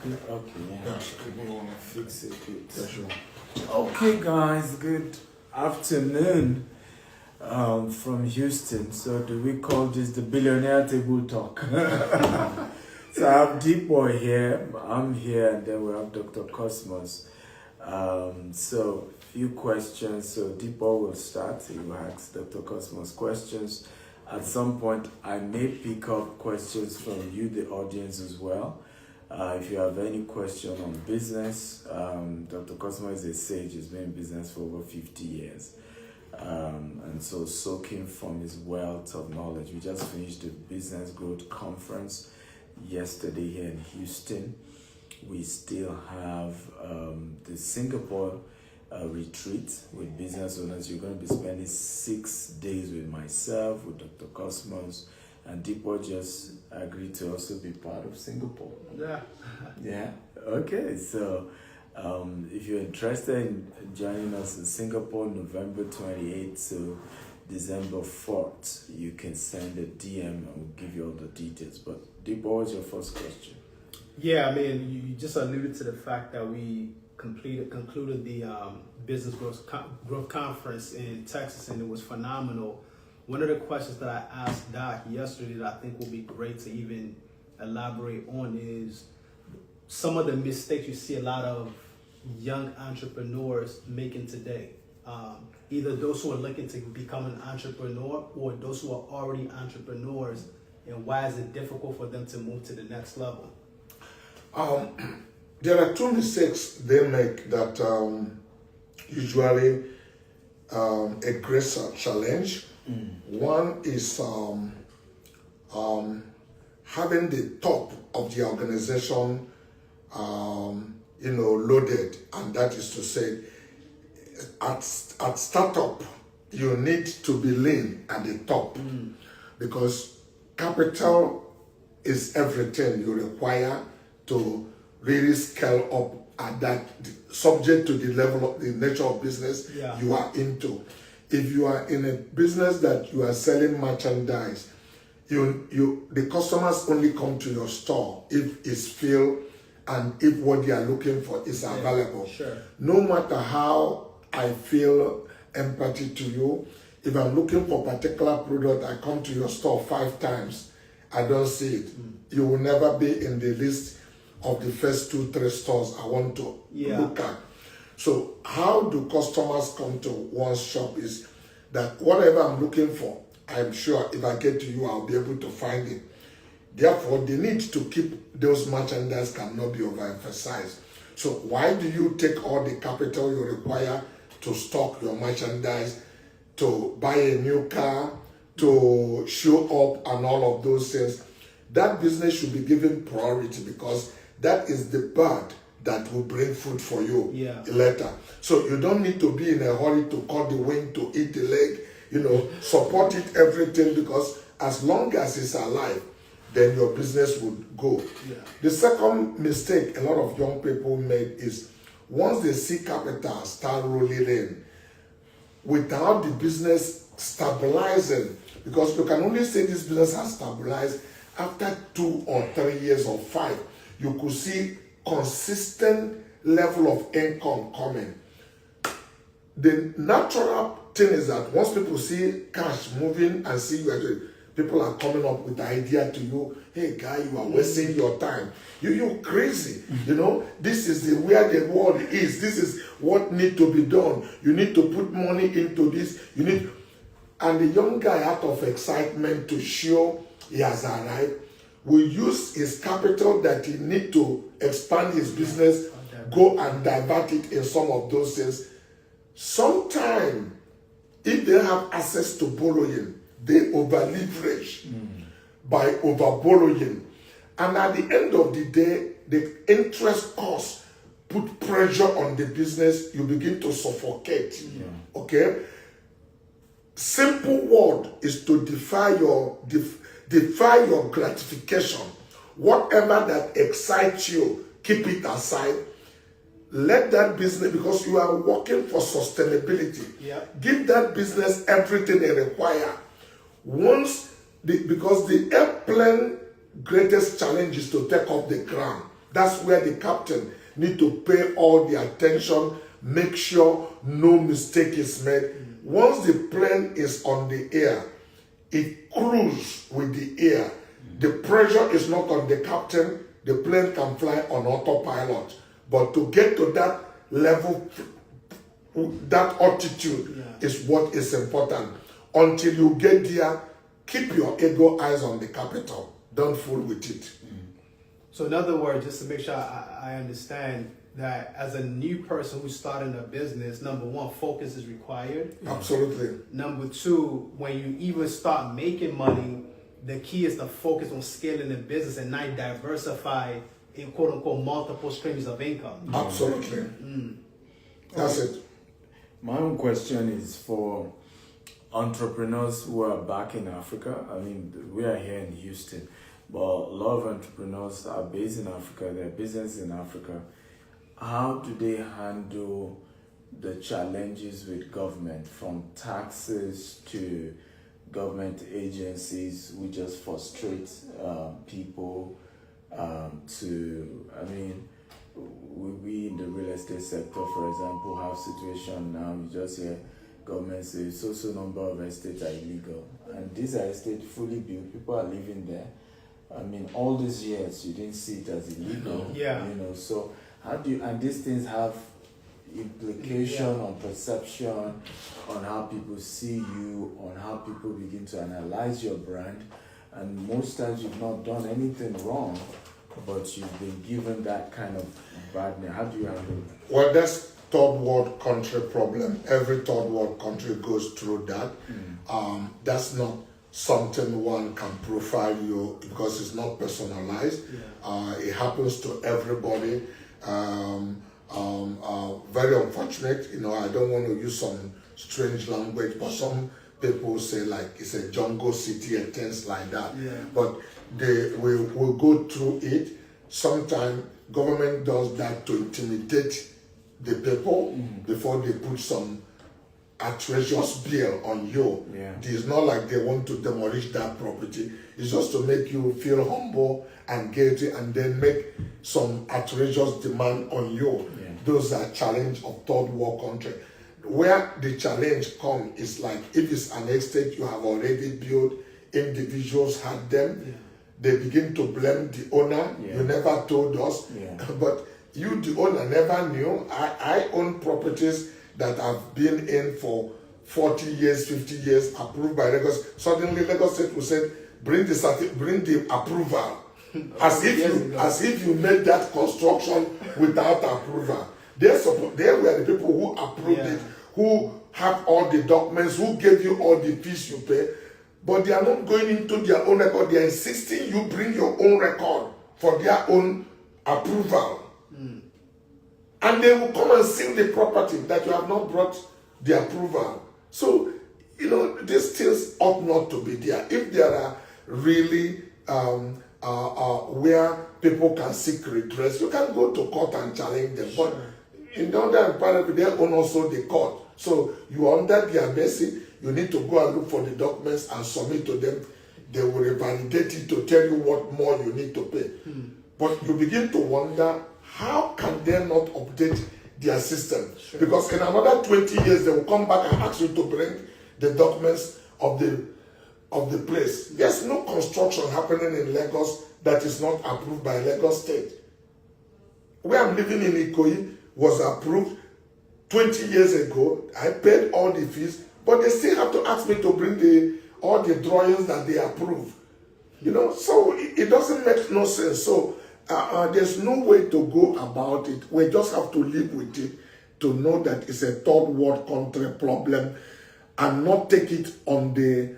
Okay, yeah. We want to fix it. Sure. Okay, guys, good afternoon from Houston. So, do we call this the Billionaire Table Talk? So, I have Dipo here, I'm here, and then we have Dr. Cosmos. So, few questions. So, Dipo will start. He will ask Dr. Cosmos questions. At some point, I may pick up questions from you, the audience, as well. If you have any question on business, Dr. Cosmo is a sage. He's been in business for over 50 years. And so soaking from his wealth of knowledge. We just finished the Business Growth Conference yesterday here in Houston. We still have the Singapore retreat with business owners. You're going to be spending 6 days with myself, with Dr. Cosmos, and Dipo just agreed to also be part of Singapore. Yeah. Yeah. Okay. So, if you're interested in joining us in Singapore, November 28th to December 4th, you can send a DM and we'll give you all the details. But Dipo, what's your first question? Yeah, I mean, you just alluded to the fact that we concluded the Business Growth Conference in Texas, and it was phenomenal. One of the questions that I asked Doc yesterday that I think will be great to even elaborate on is some of the mistakes you see a lot of young entrepreneurs making today. Either those who are looking to become an entrepreneur or those who are already entrepreneurs, and why is it difficult for them to move to the next level? There are two mistakes they make that usually a great challenge. One is having the top of the organization, loaded, and that is to say, at startup, you need to be lean at the top because capital is everything you require to really scale up at that, subject to the level of the nature of business you are into. If you are in a business that you are selling merchandise, the customers only come to your store if it's filled and if what they are looking for is available. Sure. No matter how I feel empathy to you, if I'm looking for a particular product, I come to your store 5 times, I don't see it. You will never be in the list of the first 2-3 stores I want to look at. So how do customers come to one shop is that whatever I'm looking for, I'm sure if I get to you, I'll be able to find it. Therefore, the need to keep those merchandise cannot be overemphasized. So why do you take all the capital you require to stock your merchandise, to buy a new car, to show up and all of those things? That business should be given priority because that is the bird that will bring food for you later. So you don't need to be in a hurry to cut the wing, to eat the leg, support it, everything, because as long as it's alive, then your business would go. Yeah. The second mistake a lot of young people make is once they see capital start rolling in, without the business stabilizing, because you can only say this business has stabilized after 2 or 3 years or 5, you could see consistent level of income coming. The natural thing is that once people see cash moving and see you actually, people are coming up with the idea to you, hey guy, you are wasting your time. You crazy. This is where the world is. This is what need to be done. You need to put money into this. And the young guy, out of excitement to show he has arrived, will use his capital that he need to expand his business, go and divert it in some of those things. Sometimes, if they have access to borrowing, they over-leverage by over-borrowing. And at the end of the day, the interest cost put pressure on the business, you begin to suffocate. Okay? Simple word is to defy your gratification. Whatever that excites you, keep it aside. Let that business, because you are working for sustainability, give that business everything they require. Because the airplane greatest challenge is to take off the ground. That's where the captain need to pay all the attention, make sure no mistake is made. Once the plane is on the air, it cruises with the air. The pressure is not on the captain. The plane can fly on autopilot. But to get to that level, that altitude is what is important. Until you get there, keep your ego eyes on the capital. Don't fool with it. So in other words, just to make sure I understand that as a new person who's starting a business, number one, focus is required. Absolutely. Number two, when you even start making money, the key is to focus on scaling the business and not diversify in quote unquote multiple streams of income. Absolutely. That's it. My own question is for entrepreneurs who are back in Africa. I mean, we are here in Houston, but a lot of entrepreneurs are based in Africa, their business in Africa. How do they handle the challenges with government, from taxes to government agencies who just frustrate people we in the real estate sector, for example, have situation now, you just hear government say so number of estates are illegal, and these are estates fully built, people are living there. I mean, all these years you didn't see it as illegal. So how do you, and these things have implication on perception, on how people see you, on how people begin to analyze your brand, and most times you've not done anything wrong, but you've been given that kind of bad name. How do you handle it? Well, that's third world country problem. Every third world country goes through that. That's not something one can profile you because it's not personalized. It happens to everybody. Very unfortunate, I don't want to use some strange language, but some people say like it's a jungle city and things like that. But they will go through it. Sometimes government does that to intimidate the people before they put some outrageous bill on you. It's not like they want to demolish that property. It's just to make you feel humble and guilty, and then make some outrageous demand on you. Those are challenge of third world country. Where the challenge comes is like if it's an estate you have already built, individuals had them, they begin to blame the owner. You never told us, but you, the owner, never knew. I own properties that I've been in for 40 years, 50 years, approved by Lagos. Suddenly Lagos State will say, bring the approval. As if you made that construction without approval. They were the people who approved it, who have all the documents, who gave you all the fees you pay, but they are not going into their own record. They are insisting you bring your own record for their own approval. And they will come and seal the property that you have not brought the approval. So, these things ought not to be there. If there are really where people can seek redress, you can go to court and challenge them. But in the other environment, they own also the court. So you are under their mercy. You need to go and look for the documents and submit to them. They will revalidate it to tell you what more you need to pay. But you begin to wonder, how can they not update their system? Because in another 20 years, they will come back and ask you to bring the documents of the place. There's no construction happening in Lagos that is not approved by Lagos State. Where I'm living in Ikoyi was approved 20 years ago. I paid all the fees, but they still have to ask me to bring all the drawings that they approve. So it doesn't make no sense. So there's no way to go about it. We just have to live with it, to know that it's a third world country problem, and not take it on the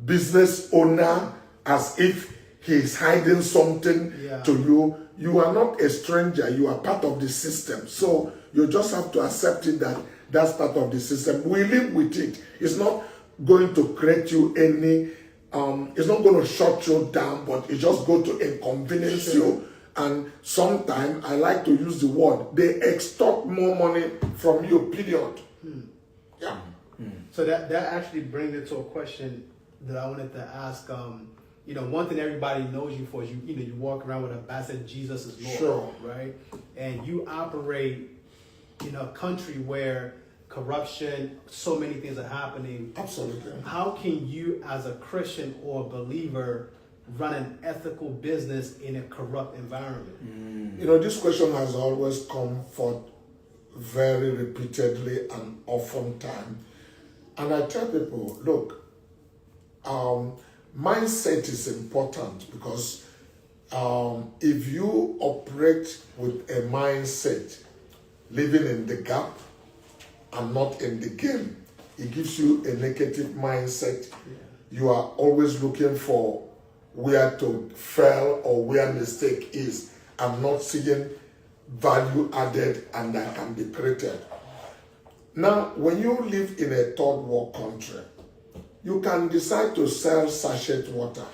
business owner as if he is hiding something to you. You are not a stranger. You are part of the system. So you just have to accept it that that's part of the system. We live with it. It's not going to create you any, it's not going to shut you down, but it's just going to inconvenience you. And sometimes, I like to use the word, they extort more money from you, period. So that actually brings it to a question that I wanted to ask. one thing everybody knows you for is you walk around with a badge that Jesus is Lord, Sure. right? And you operate in a country where corruption, so many things are happening. Absolutely. How can you, as a Christian or a believer, run an ethical business in a corrupt environment? This question has always come forth very repeatedly and often time. And I tell people, look, mindset is important because if you operate with a mindset living in the gap and not in the game, it gives you a negative mindset. You are always looking for where to fail or where mistake is and not seeing value added and that can be created. Now, when you live in a third world country, you can decide to sell sachet water.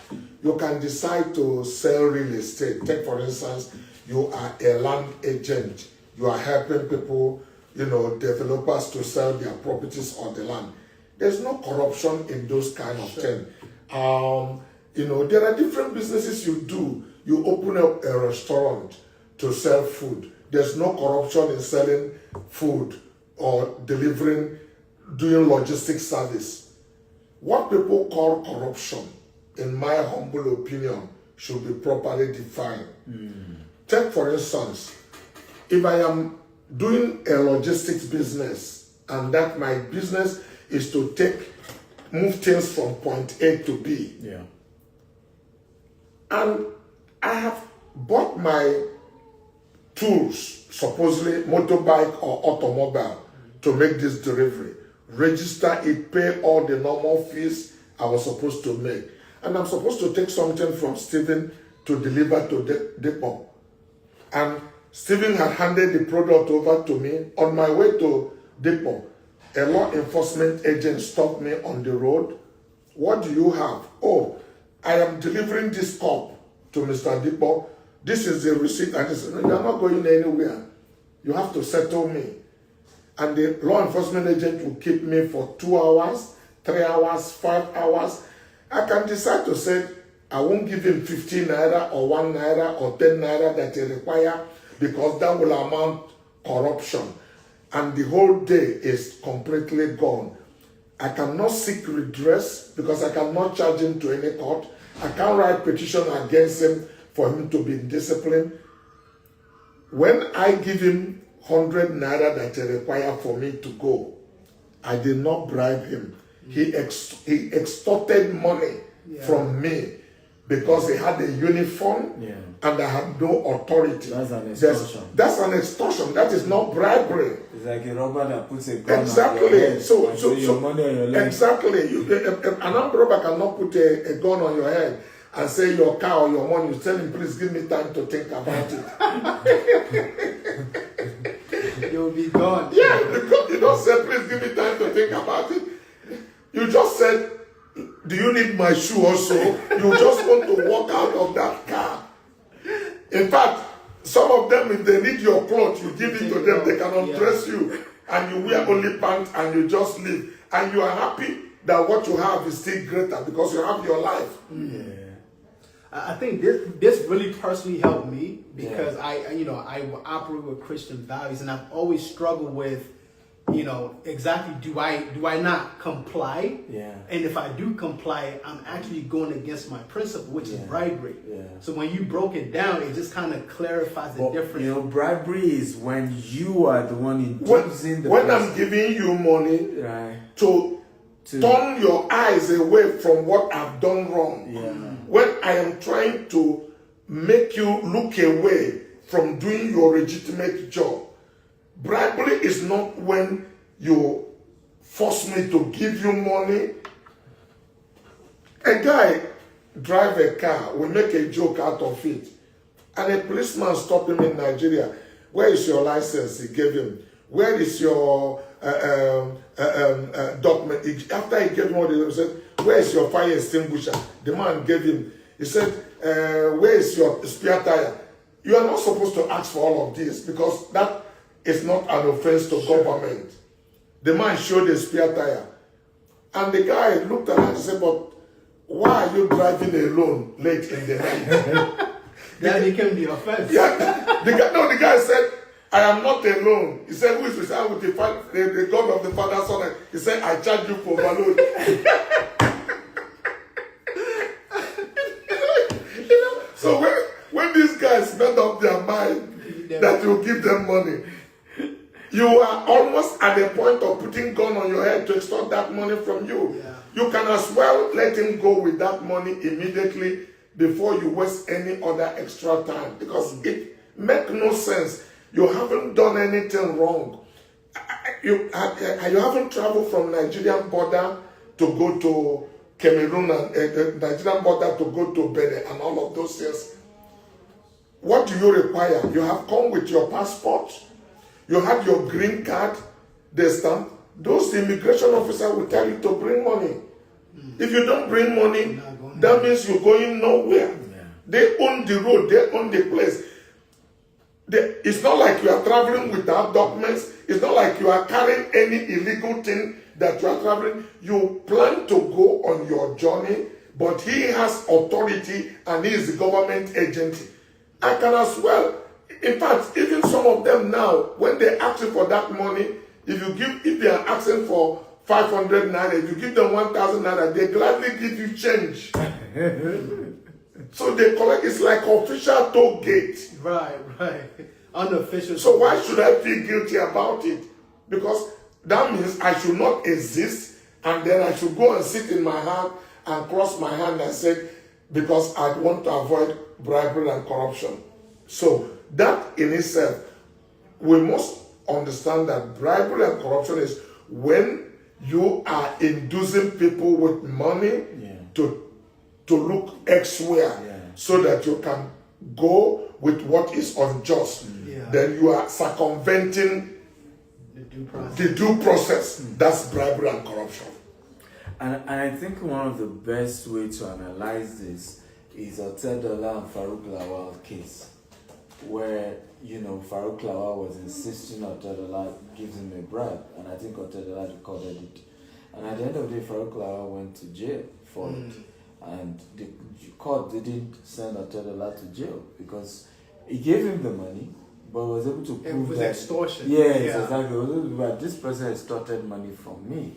You can decide to sell real estate. Take, for instance, you are a land agent. You are helping people, developers to sell their properties on the land. There's no corruption in those kind of things. There are different businesses you do. You open up a restaurant to sell food. There's no corruption in selling food or doing logistics service. What people call corruption, in my humble opinion, should be properly defined. Take, for instance, if I am doing a logistics business and that my business is to move things from point A to B. Yeah. And I have bought my tools, supposedly motorbike or automobile, to make this delivery. Register it, pay all the normal fees I was supposed to make. And I'm supposed to take something from Stephen to deliver to Dipo. And Stephen had handed the product over to me. On my way to Dipo, a law enforcement agent stopped me on the road. What do you have? Oh, I am delivering this cup to Mr. Dipo. This is the receipt. And he said, no, you're not going anywhere. You have to settle me. And the law enforcement agent will keep me for 2 hours, 3 hours, 5 hours. I can decide to say, I won't give him 15 naira or 1 naira or 10 naira that he require because that will amount corruption. And the whole day is completely gone. I cannot seek redress because I cannot charge him to any court. I can't write petition against him for him to be disciplined. When I give him 100 naira that he require for me to go, I did not bribe him. He extorted money from me because he had a uniform and I had no authority. That's an extortion. That's an extortion. That is not bribery. It's like a robber that puts a gun Exactly. on your head. So your money on your leg. exactly. An armed robber cannot put a gun on your head and say your car or your money. You tell him, please give me time to think about it. You'll be gone. Yeah, because you don't say, please give me time to think about it. You just said, do you need my shoe also? You just want to walk out of that car. In fact, some of them, if they need your clothes, you give it to them, they can undress you. And you wear only pants and you just leave. And you are happy that what you have is still greater because you have your life. Yeah. I think this really personally helped me because I operate with Christian values and I've always struggled with, exactly do I not comply? Yeah. And if I do comply, I'm actually going against my principle, which is bribery. Yeah. So when you broke it down, it just kind of clarifies the difference. Bribery is when you are the one inducing the When person. I'm giving you money Right. to turn your eyes away from what I've done wrong. Yeah. When I am trying to make you look away from doing your legitimate job. Bribery is not when you force me to give you money. A guy drive a car, we make a joke out of it. And a policeman stopped him in Nigeria. Where is your license? He gave him. Where is your document? After he gave him, he said, where is your fire extinguisher? The man gave him. He said, where is your spare tire? You are not supposed to ask for all of this because that is not an offense to government. The man showed a spare tire. And the guy looked at him and said, but why are you driving alone late in the night? That became the offense. Yeah, the guy said, I am not alone. He said, who is with the God of the Father, Son? He said, I charge you for overload. So when these guys made up their mind that you give them money, you are almost at the point of putting gun on your head to extort that money from you. Yeah. You can as well let him go with that money immediately before you waste any other extra time, because it makes no sense. You haven't done anything wrong. You haven't traveled from Nigerian border to go to Cameroon and Nigerian border to go to Benin and all of those things. What do you require? You have come with your passport. You have your green card. They stamp. Those immigration officers will tell you to bring money. If you don't bring money, that means you're going nowhere. Yeah. They own the road. They own the place. It's not like you are traveling without documents. It's not like you are carrying any illegal thing that you are traveling. You plan to go on your journey, but he has authority and he is the government agent. I can as well. In fact, even some of them now, when they ask you for that money, if they are asking for 500 naira, if you give them 1,000 naira, they gladly give you change. So they collect, it's like official toll gate. Right. Unofficial. So why should I feel guilty about it? Because that means I should not exist, and then I should go and sit in my hand and cross my hand and say, because I want to avoid bribery and corruption. So that in itself, we must understand that bribery and corruption is when you are inducing people with money to look elsewhere so that you can go with what is unjust. Then you are circumventing the due process. That's bribery and corruption. And I think one of the best ways to analyze this is Otedola and Farouk Lawal case, where Farouk Lawal was insisting Otedola gives him a bribe, and I think Otedola recorded it. And at the end of the day, Farouk Lawal went to jail for it, and the court didn't send Otedola to jail because he gave him the money, but was able to prove it was that extortion. Yes, exactly. But this person extorted money from me,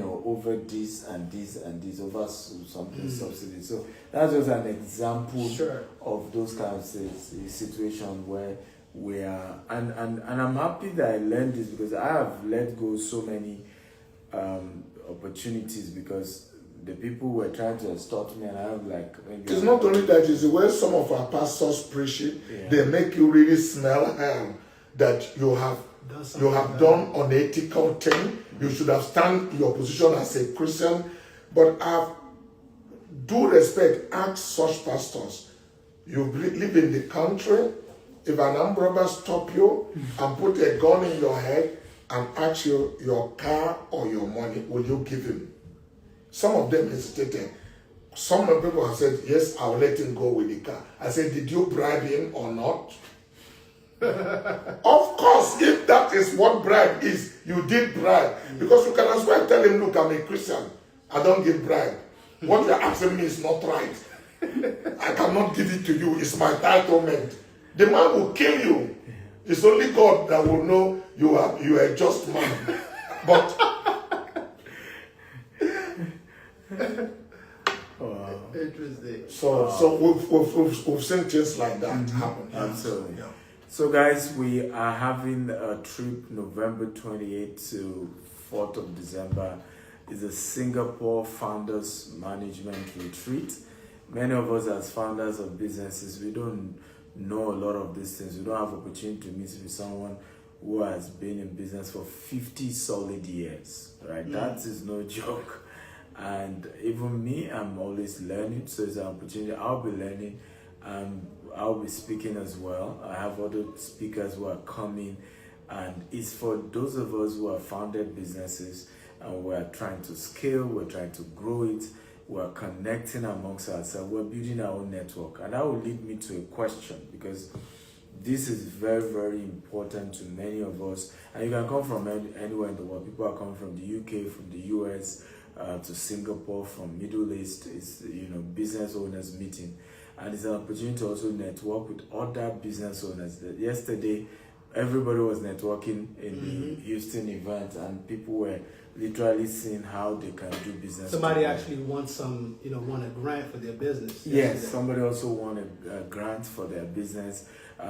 over this and this and this, over something subsidy. So that's just an example of those kinds of situations where we are, and I'm happy that I learned this because I have let go so many opportunities because the people were trying to extort me, and I have maybe. It's not only that; it's the way some of our pastors preach it. They make you really smell that you have done unethical thing. You should have stand your position as a Christian. But I do respect, ask such pastors. You live in the country. If an armed robber stop you and put a gun in your head and ask you your car or your money, will you give him? Some of them hesitated. Some people have said, yes, I'll let him go with the car. I said, did you bribe him or not? Of course, if that is what bribe is, you did bribe. Because you can as well tell him, look, I'm a Christian. I don't give bribe. What you're asking me is not right. I cannot give it to you. It's my entitlement. The man will kill you. It's only God that will know you are a just man. But interesting. So we've seen things like that happen. Absolutely. Yeah. So guys, we are having a trip November 28th to 4th of December. It's a Singapore Founders Management Retreat. Many of us as founders of businesses, we don't know a lot of these things. We don't have opportunity to meet with someone who has been in business for 50 solid years, right? That is no joke. And even me, I'm always learning, so it's an opportunity. I'll be learning, I'll be speaking as well. I have other speakers who are coming, and it's for those of us who have founded businesses and we're trying to scale, we're trying to grow it, we're connecting amongst ourselves, we're building our own network. And that will lead me to a question, because this is very, very important to many of us. And you can come from anywhere in the world. People are coming from the UK, from the US, to Singapore from Middle East. It's business owners meeting, and it's an opportunity to also network with other business owners. Yesterday, everybody was networking in the Houston event, and people were literally seeing how they can do business. Somebody together. actually won a grant for their business. Yes, yesterday. somebody also won a grant for their business.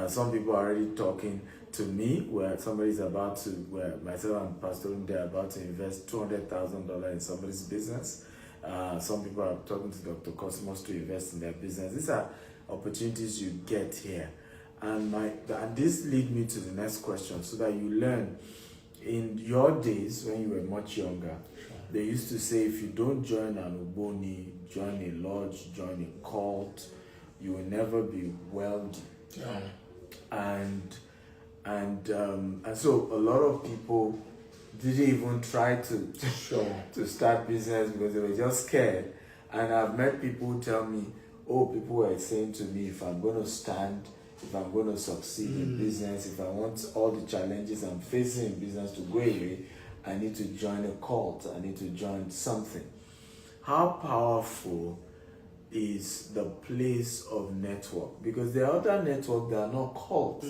Some people are already talking to me where somebody's about to, where myself and Pastor they're about to invest $200,000 in somebody's business. Some people are talking to Dr. Cosmos to invest in their business. These are opportunities you get here. And this leads me to the next question, so that you learn. In your days, when you were much younger, they used to say, if you don't join an Uboni, join a lodge, join a cult, you will never be wealthy. Yeah. And so a lot of people didn't even try to start business because they were just scared. And I've met people who tell me, people were saying to me, if I'm going to stand, if I'm going to succeed in business, if I want all the challenges I'm facing in business to go away, I need to join a cult, I need to join something. How powerful is the place of network? Because there are other networks that are not cults.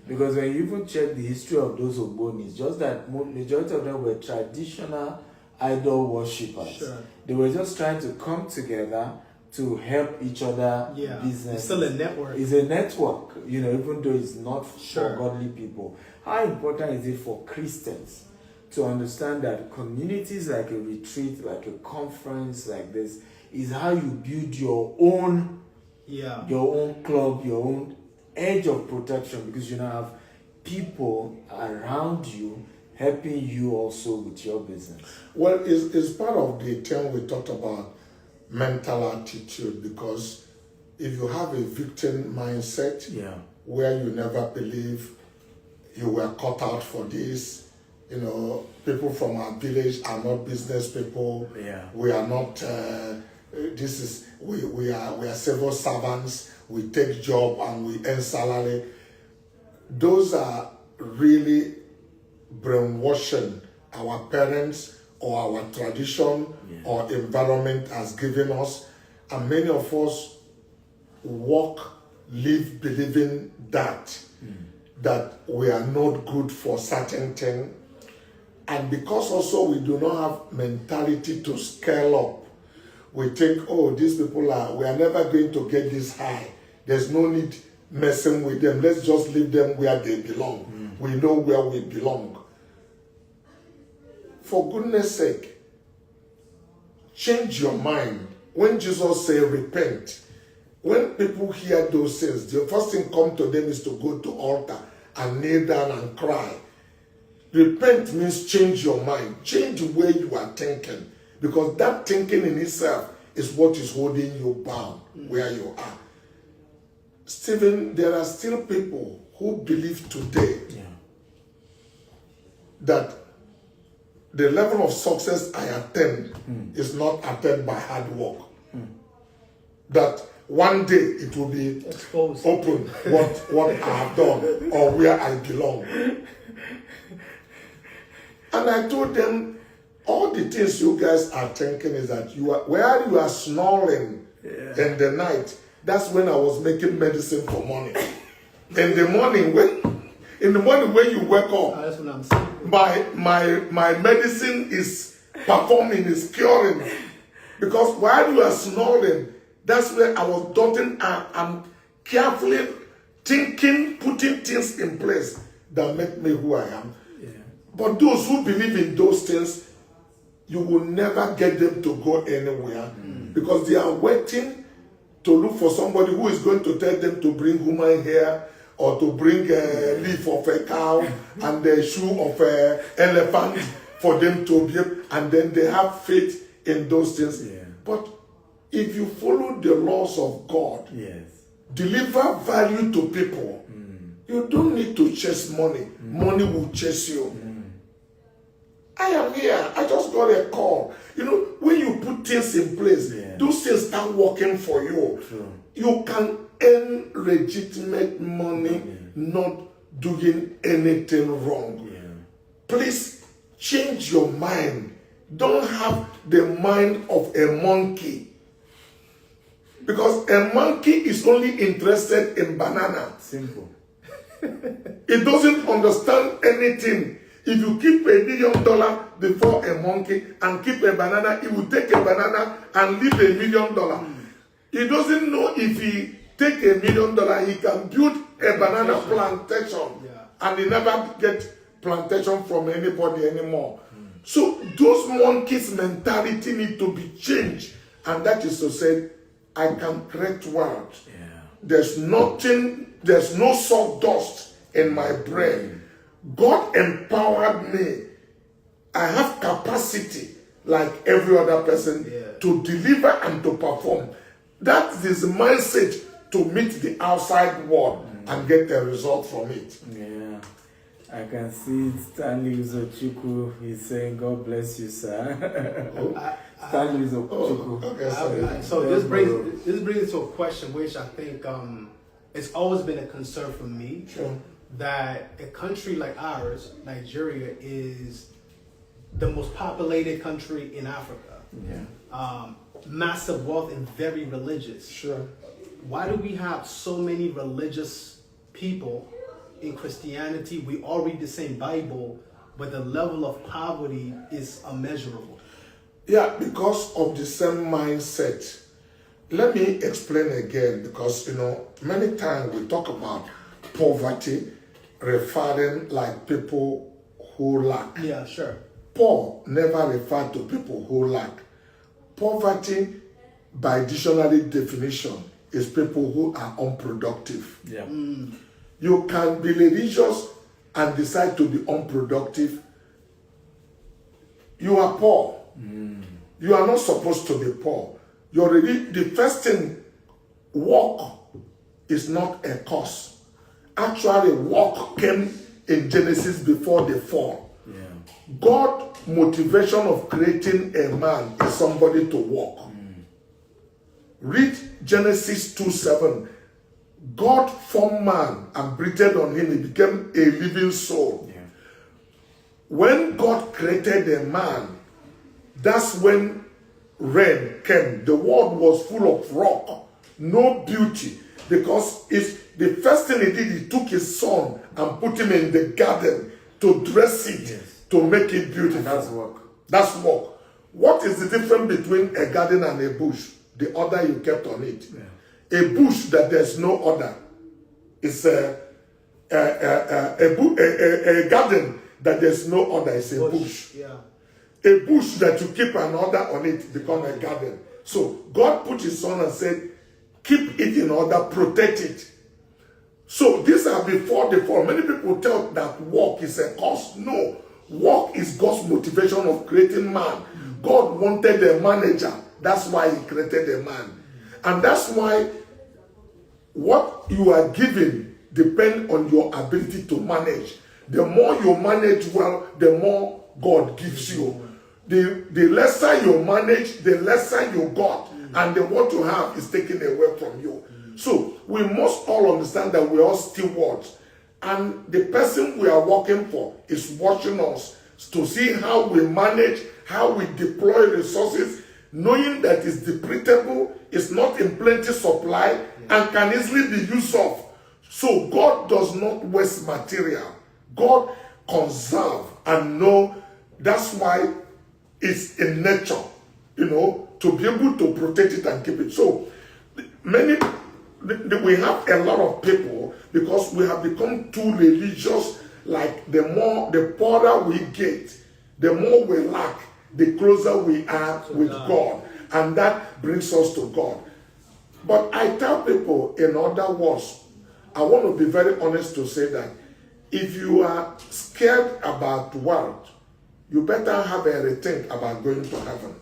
Because when you even check the history of those Ogbonis, just that majority of them were traditional idol worshippers. Sure. They were just trying to come together to help each other business. It's still a network. It's a network, even though it's not Sure. for godly people. How important is it for Christians to understand that communities like a retreat, like a conference like this, is how you build your own club, your own edge of protection, because you now have people around you helping you also with your business? Well, it's part of the term we talked about, mental attitude, because if you have a victim mindset where you never believe you were cut out for this, people from our village are not business people, we are not we are civil servants, we take job and we earn salary. Those are really brainwashing our parents or our tradition or environment has given us, and many of us live believing that we are not good for certain thing, and because also we do not have mentality to scale up, we think, these people we are never going to get this high, there's no need messing with them, let's just leave them where they belong. We know where we belong. For goodness sake, change your mind. When Jesus said repent, when people hear those things, the first thing come to them is to go to altar and kneel down and cry. Repent means change your mind, change the way you are thinking, because that thinking in itself is what is holding you bound where you are. Stephen, there are still people who believe today that the level of success I attain is not attained by hard work. That one day it will be exposed, open what I have done or where I belong. And I told them, all the things you guys are thinking is that where you are snoring in the night, that's when I was making medicine for money. In the morning when you wake up, that's when I'm sleeping. My medicine is performing, is curing. Because while you are snoring, that's where I was dotting and carefully thinking, putting things in place that make me who I am. But those who believe in those things, you will never get them to go anywhere because they are waiting to look for somebody who is going to tell them to bring human hair or to bring a leaf of a cow and the shoe of an elephant for them to be, and then they have faith in those things. But if you follow the laws of God, deliver value to people, you don't need to chase money. Money will chase you. I am here. I just got a call. When you put things in place, those things start working for you. You can earn legitimate money, not doing anything wrong. Please change your mind. don't have the mind of a monkey. Because a monkey is only interested in banana. Simple. It doesn't understand anything. If you keep $1 million before a monkey and keep a banana, he will take a banana and leave $1 million. He doesn't know if he take $1 million, he can build a banana plantation. And he never get plantation from anybody anymore. So those monkeys' mentality need to be changed. And that is to say, I can create wealth. There's nothing, there's no sawdust in my brain. God empowered me. I have capacity like every other person to deliver and to perform. That is the mindset to meet the outside world and get a result from it. Yeah. I can see Stanley Uzochukwu. He's saying, God bless you, sir. Stanley Uzochukwu. Okay, so this brings to a question which I think it's always been a concern for me. Sure. That a country like ours, Nigeria, is the most populated country in Africa. Massive wealth and very religious. Sure. Why do we have so many religious people in Christianity? We all read the same Bible, but the level of poverty is immeasurable. Yeah, because of the same mindset. Let me explain again, because many times we talk about poverty, referring like people who lack. Yeah, sure. Paul never referred to people who lack. Poverty, by dictionary definition, is people who are unproductive. Yeah. You can be religious and decide to be unproductive. You are poor. You are not supposed to be poor. The first thing, work is not a cause. Actually, work came in Genesis before the fall. God's motivation of creating a man is somebody to work. Read Genesis 2:7. God formed man and breathed on him. He became a living soul. When God created a man, that's when rain came. The world was full of rock, no beauty. Because the first thing he did, he took his son and put him in the garden to dress it, to make it beautiful. And that's work. That's work. What is the difference between a garden and a bush? The order you kept on it. A bush that there's no order is a garden that there's no order is a bush. A bush that you keep an order on it become a garden. So God put his son and said, keep it in order, protect it. So these are before the fall. Many people tell that work is a cause. No, work is God's motivation of creating man. God wanted a manager. That's why he created a man. And that's why what you are given depends on your ability to manage. The more you manage well, the more God gives you. The lesser you manage, the lesser you got. And then what you have is taken away from you. So we must all understand that we are stewards. And the person we are working for is watching us to see how we manage, how we deploy resources, knowing that it's depletable, it's not in plenty supply, and can easily be used up. So God does not waste material. God conserve and know. That's why it's in nature, to be able to protect it and keep it. So we have a lot of people, because we have become too religious. Like the poorer we get, the more we lack, the closer we are with God. And that brings us to God. But I tell people, in other words, I want to be very honest to say that if you are scared about wealth, you better have a rethink about going to heaven.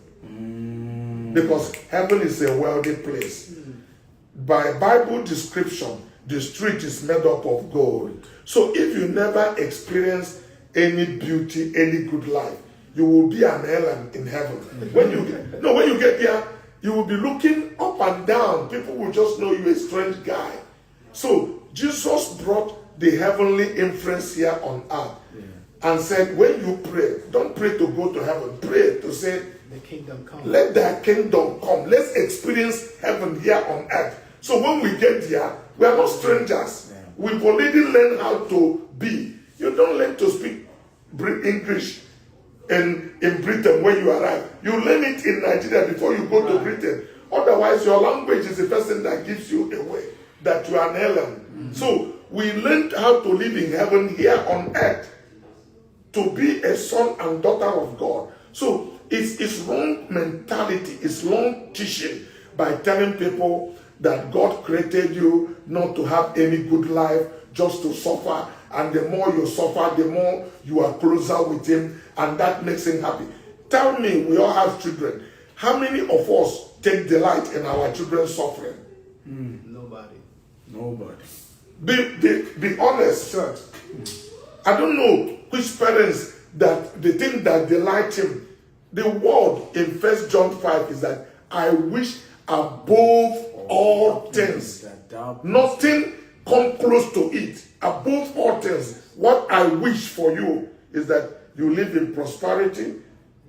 Because heaven is a wealthy place. By Bible description, the street is made up of gold. So if you never experience any beauty, any good life, you will be an alien in heaven. When you get there, you will be looking up and down. People will just know you're a strange guy. So Jesus brought the heavenly influence here on earth. and said, when you pray, don't pray to go to heaven. Pray to say, the kingdom come. let thy kingdom come. Let's experience heaven here on earth. So when we get there, we are not strangers. Yeah. We've already learned how to be. You don't learn to speak English in Britain when you arrive. You learn it in Nigeria before you go to Britain. Otherwise, your language is the first thing that gives you away that you are an alien. So we learned how to live in heaven here on earth, to be a son and daughter of God. So it's wrong mentality, it's wrong teaching by telling people that God created you not to have any good life, just to suffer. And the more you suffer, the more you are closer with Him, and that makes Him happy. Tell me, we all have children. How many of us take delight in our children's suffering? Nobody. Be honest, church. I don't know which parents that they think that delight Him. The word in 1 John 5 is that I wish above all things. Nothing come close to it. Above all things, what I wish for you is that you live in prosperity,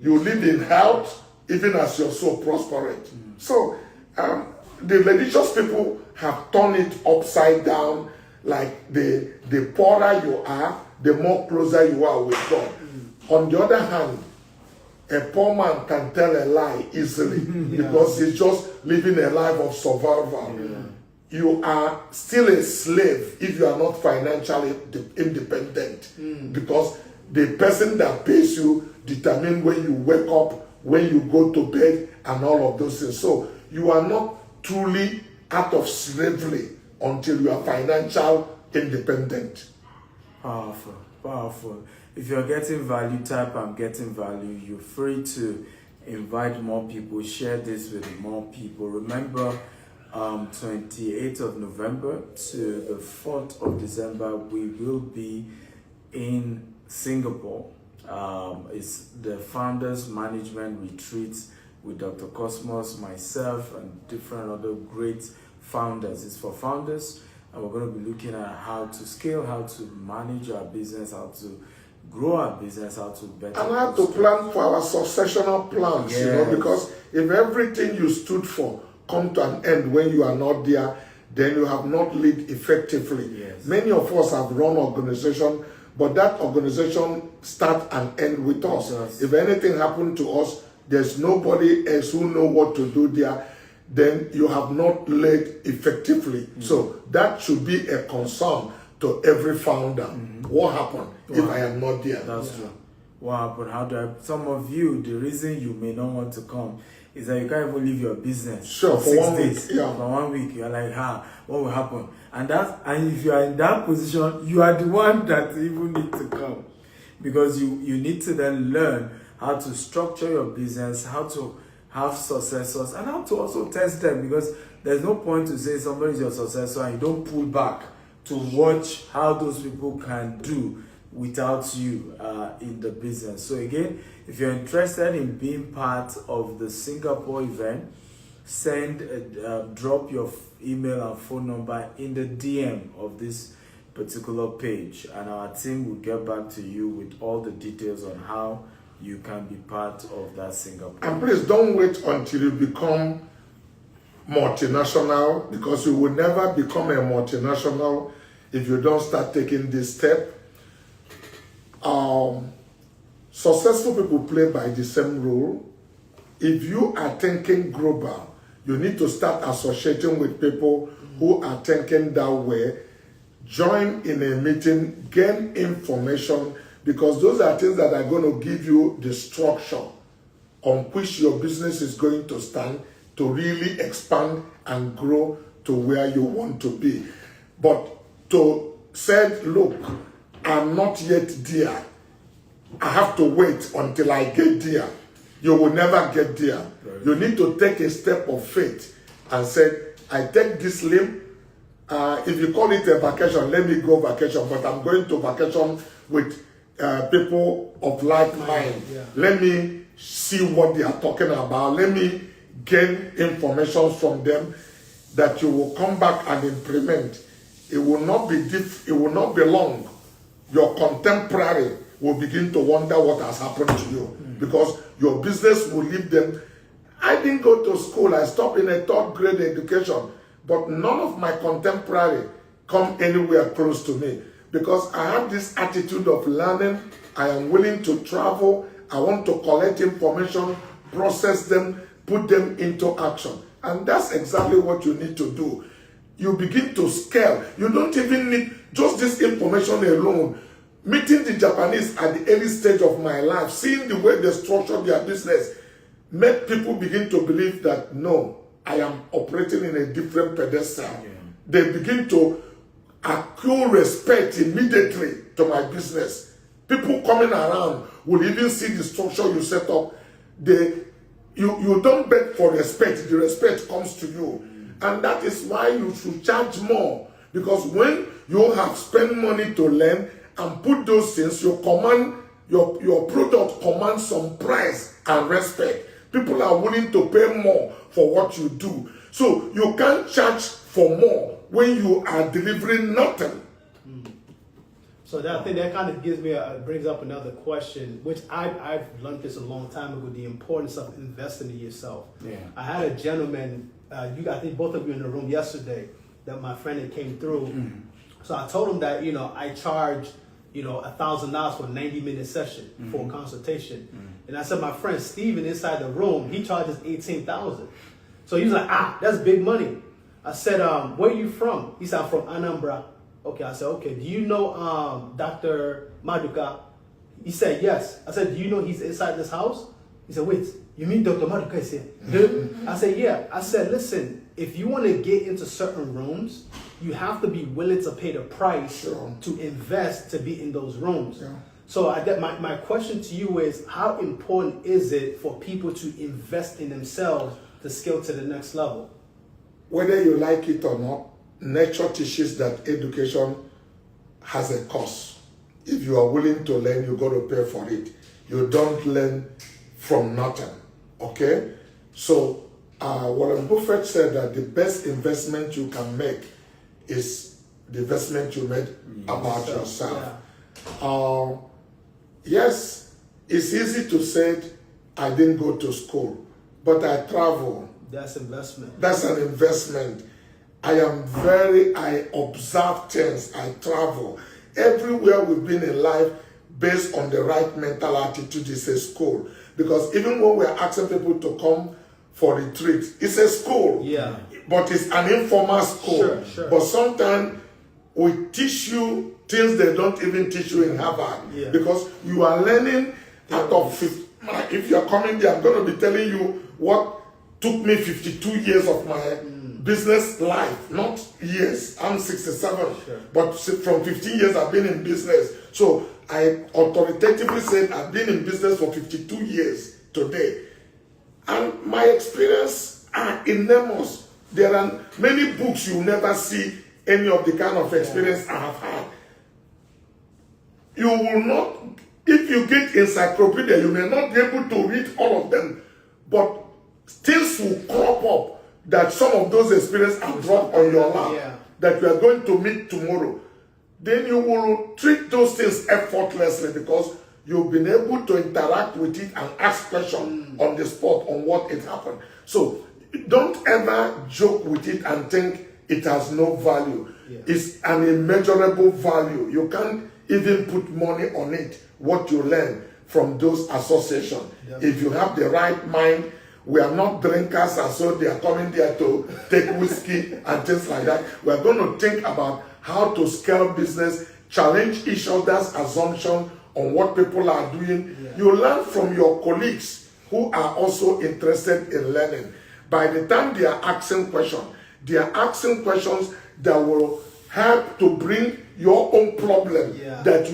you live in health, even as your soul prospereth. So the religious people have turned it upside down. Like the poorer you are, the more closer you are with God. On the other hand, a poor man can tell a lie easily because he's just living a life of survival. You are still a slave if you are not financially independent, because the person that pays you determines when you wake up, when you go to bed, and all of those things. So you are not truly out of slavery until you are financial independent. Powerful. If you're getting value, type I'm getting value. You're free to invite more people, share this with more people. Remember, 28th of November to the 4th of December, we will be in Singapore. It's the Founders Management Retreat with Dr. Cosmos, myself, and different other great founders. It's for founders, and we're going to be looking at how to scale, how to manage our business, how to grow our business, how to better. And how to plan for our successional plans, because if everything you stood for come to an end when you are not there, then you have not led effectively. Many of us have run organization, but that organization start and end with us. If anything happened to us, there's nobody else who know what to do there. Then you have not led effectively. So that should be a concern to every founder. What happened if I am not there? That's true. What happened? How do I? Some of you, the reason you may not want to come is that you can't even leave your business for 6 1 days. week. For 1 week, you're like, what will happen? And if you are in that position, you are the one that even need to come, because you need to then learn how to structure your business, how to have successors, and how to also test them, because there's no point to say somebody is your successor and you don't pull back to watch how those people can do without you in the business. So again, if you're interested in being part of the Singapore event, drop your email and phone number in the DM of this particular page, and our team will get back to you with all the details on how you can be part of that Singapore. And please don't wait until you become multinational, because you will never become a multinational if you don't start taking this step. Successful people play by the same rule. If you are thinking global, you need to start associating with people who are thinking that way. Join in a meeting, gain information, because those are things that are going to give you the structure on which your business is going to stand to really expand and grow to where you want to be. But to say, look, I'm not yet there, I have to wait until I get there, you will never get there. You need to take a step of faith and say, I take this leap. If you call it a vacation, let me go vacation, but I'm going to vacation with people of like mind. Let me see what they are talking about. Let me gain information from them that you will come back and implement. It will not be long. Your contemporary will begin to wonder what has happened to you because your business will leave them. I didn't go to school. I stopped in a 3rd grade education, but none of my contemporary come anywhere close to me because I have this attitude of learning. I am willing to travel. I want to collect information, process them, put them into action. And that's exactly what you need to do. You begin to scale. You don't even need just this information alone. Meeting the Japanese at the early stage of my life, seeing the way they structure their business, made people begin to believe that, no, I am operating in a different pedestal. Yeah. They begin to accrue respect immediately to my business. People coming around will even see the structure you set up. You don't beg for respect. The respect comes to you. And that is why you should charge more. Because when you have spent money to learn and put those things, you command, your product commands some price and respect. People are willing to pay more for what you do. So you can't charge for more when you are delivering nothing. So that, I think that kind of brings up another question, which I've learned this a long time ago, the importance of investing in yourself. Yeah. I had a gentleman, I think both of you in the room yesterday, that my friend that came through. So I told him that, I charge, $1,000 for a 90-minute session for a consultation. And I said, my friend Steven inside the room, he charges $18,000. So he was like, that's big money. I said, where are you from? He said, I'm from Anambra. Okay, I said, okay, do you know Dr. Maduka? He said, yes. I said, do you know he's inside this house? He said, wait, you mean Dr. Maduka is here? I said, yeah. I said, listen, if you want to get into certain rooms, you have to be willing to pay the price to invest to be in those rooms. Yeah. So my question to you is, how important is it for people to invest in themselves to scale to the next level? Whether you like it or not, nature teaches that education has a cost. If you are willing to learn, you got to pay for it. You don't learn from nothing. Okay? So Warren Buffett said that the best investment you can make is the investment you made about yourself. Yeah. Yes, it's easy to say I didn't go to school, but I travel. That's investment. That's an investment. I observe things, I travel. Everywhere we've been in life, based on the right mental attitude, is a school. Because even when we're asking people to come for retreat, it's a school. Yeah. But it's an informal school. Sure. But sometimes we teach you things they don't even teach you in Harvard. Yeah. Because you are learning out of, if you're coming there, I'm going to be telling you what took me 52 years of my business life, not years. I'm 67, but from 15 years I've been in business. So I authoritatively said I've been in business for 52 years today. And my experience are enormous. There are many books you never see any of the kind of experience I have had. You will not, if you get encyclopedia, you may not be able to read all of them, but things will crop up that some of those experiences are dropped on your lap that you are going to meet tomorrow. Then you will treat those things effortlessly because you've been able to interact with it and ask questions on the spot on what it happened. So don't ever joke with it and think it has no value. Yeah. It's an immeasurable value. You can't even put money on it, what you learn from those associations. If you have the right mind. We are not drinkers, and so they are coming there to take whiskey and things like that. We are going to think about how to scale business, challenge each other's assumption on what people are doing. Yeah. You learn from your colleagues who are also interested in learning. By the time they are asking questions, they are asking questions that will help to bring your own problem that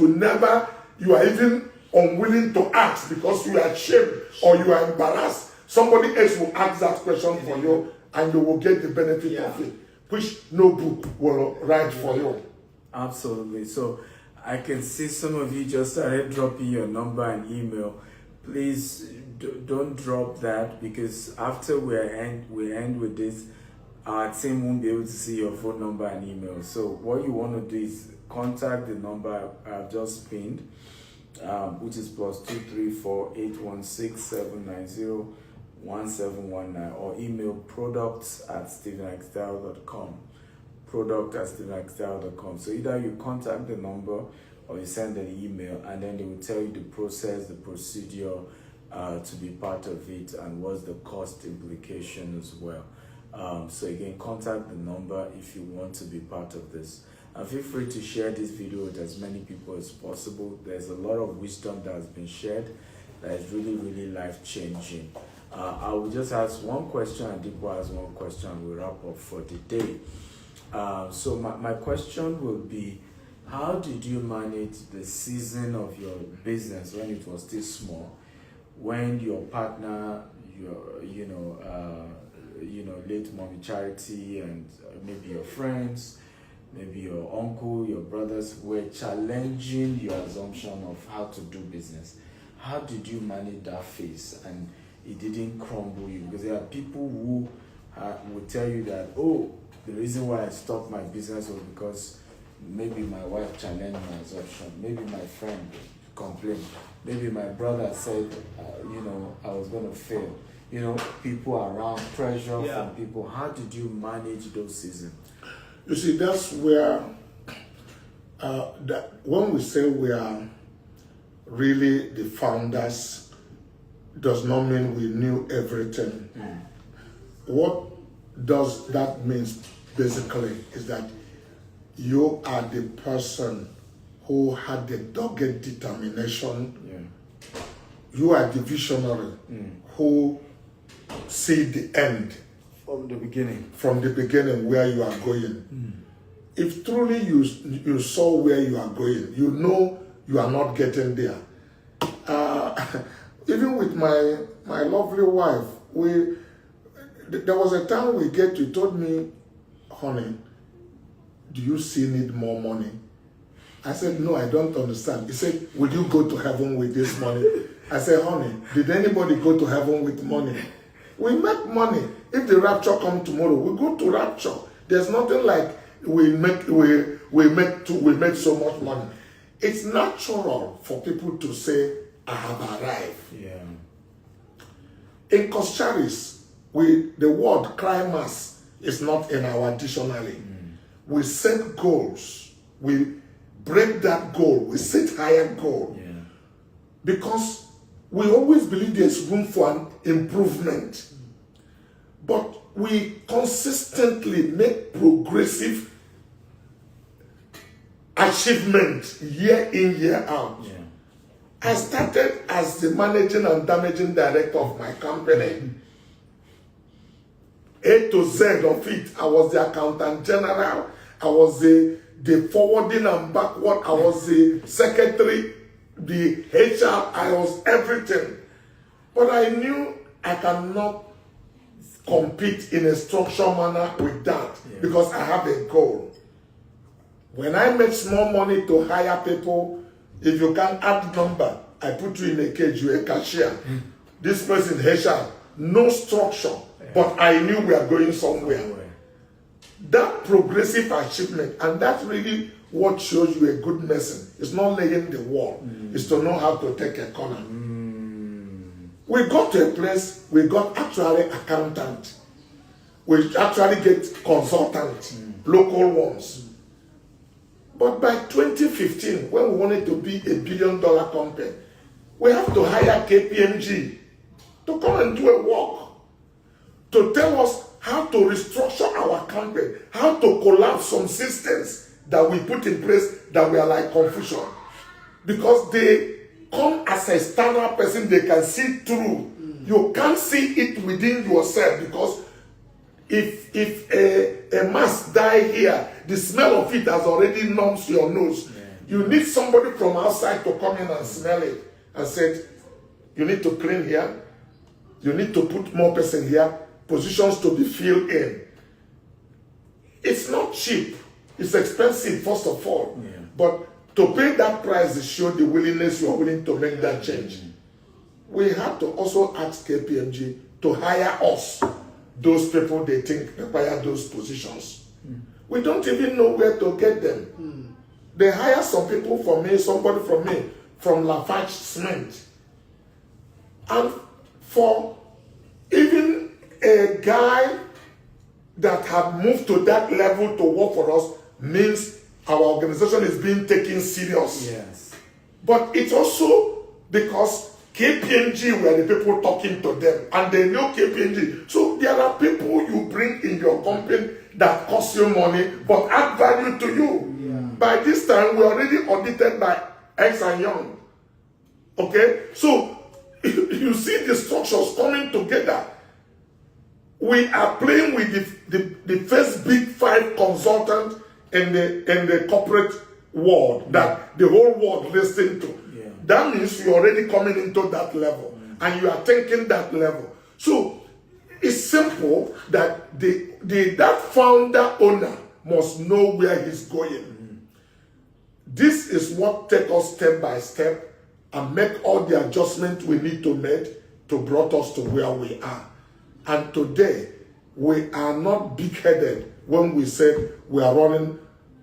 you are even unwilling to ask because you are ashamed or you are embarrassed. Somebody else will ask that question for you and you will get the benefit of it, which no book will write for you. Absolutely. So I can see some of you just started dropping your number and email. Please don't drop that because after we end with this, our team won't be able to see your phone number and email. So what you want to do is contact the number I've just pinned which is +234-816-790-1719, or email products@stephenxdale.com. product@stephenxdale.com. So either you contact the number or you send an email, and then they will tell you the process, the procedure to be part of it, and what's the cost implication as well. So again, contact the number if you want to be part of this. And feel free to share this video with as many people as possible. There's a lot of wisdom that has been shared that is really, really life-changing. I will just ask one question, and Dipo has one question, and we'll wrap up for the day. So my question will be, how did you manage the season of your business when it was still small, when your partner, late mommy Charity, and maybe your friends, maybe your uncle, your brothers were challenging your assumption of how to do business? How did you manage that phase and it didn't crumble you? Because there are people who will tell you that, oh, the reason why I stopped my business was because maybe my wife challenged my assumption, maybe my friend complained, maybe my brother said, I was going to fail. People around, pressure from people. How did you manage those seasons? You see, that's where when we say we are really the founders, does not mean we knew everything. What does that mean basically is that you are the person who had the dogged determination. You are the visionary who see the end from the beginning. From the beginning, where you are going. If truly you saw where you are going, you know you are not getting there. Even with my lovely wife, there was a time you told me, honey, do you still need more money? I said, no, I don't understand. He said, will you go to heaven with this money? I said, honey, did anybody go to heaven with money? We make money. If the rapture comes tomorrow, we go to rapture. There's nothing like we make so much money. It's natural for people to say, I have arrived. In Koscharis, the word climax is not in our dictionary. We set goals. We break that goal. We set higher goal. Because we always believe there's room for an improvement. But we consistently make progressive achievement year in, year out. I started as the managing and damaging director of my company. A to Z of it. I was the accountant general. I was the forwarding and backward. I was the secretary, the HR. I was everything. But I knew I cannot compete in a structured manner with that because I have a goal. When I make small money to hire people, if you can add number, I put you in a cage, you're a cashier. This person HR, no structure, but I knew we are going somewhere. That progressive achievement, and that's really what shows you a good medicine. It's not laying the wall, it's to know how to take a corner. We got to a place, we got actually accountant. We actually get consultant, local ones. But by 2015, when we wanted to be $1 billion company, we have to hire KPMG to come and do a work, to tell us how to restructure our company, how to collapse some systems that we put in place that were like confusion. Because they come as a external person, they can see through. You can't see it within yourself, because if a mass die here, the smell of it has already numbs your nose. You need somebody from outside to come in and smell it and say, you need to clean here, you need to put more person here, positions to be filled in. It's not cheap. It's expensive, first of all. But to pay that price is show the willingness you are willing to make that change. We have to also ask KPMG to hire us, those people they think require those positions. We don't even know where to get them. They hire some people from me, somebody from me, from Lafarge Cement. And for even a guy that had moved to that level to work for us means our organization is being taken serious. Yes. But it's also because KPMG were the people talking to them and they know KPMG. So there are people you bring in your company that cost you money but add value to you. Yeah. By this time, we're already audited by X and Young. Okay? So you see the structures coming together. We are playing with the first big 5 consultants in the corporate world that the whole world listens to. Yeah. That means you're already coming into that level and you are thinking that level. So it's simple that that founder owner must know where he's going. This is what take us step by step and make all the adjustments we need to make to brought us to where we are. And today, we are not big-headed when we say we are running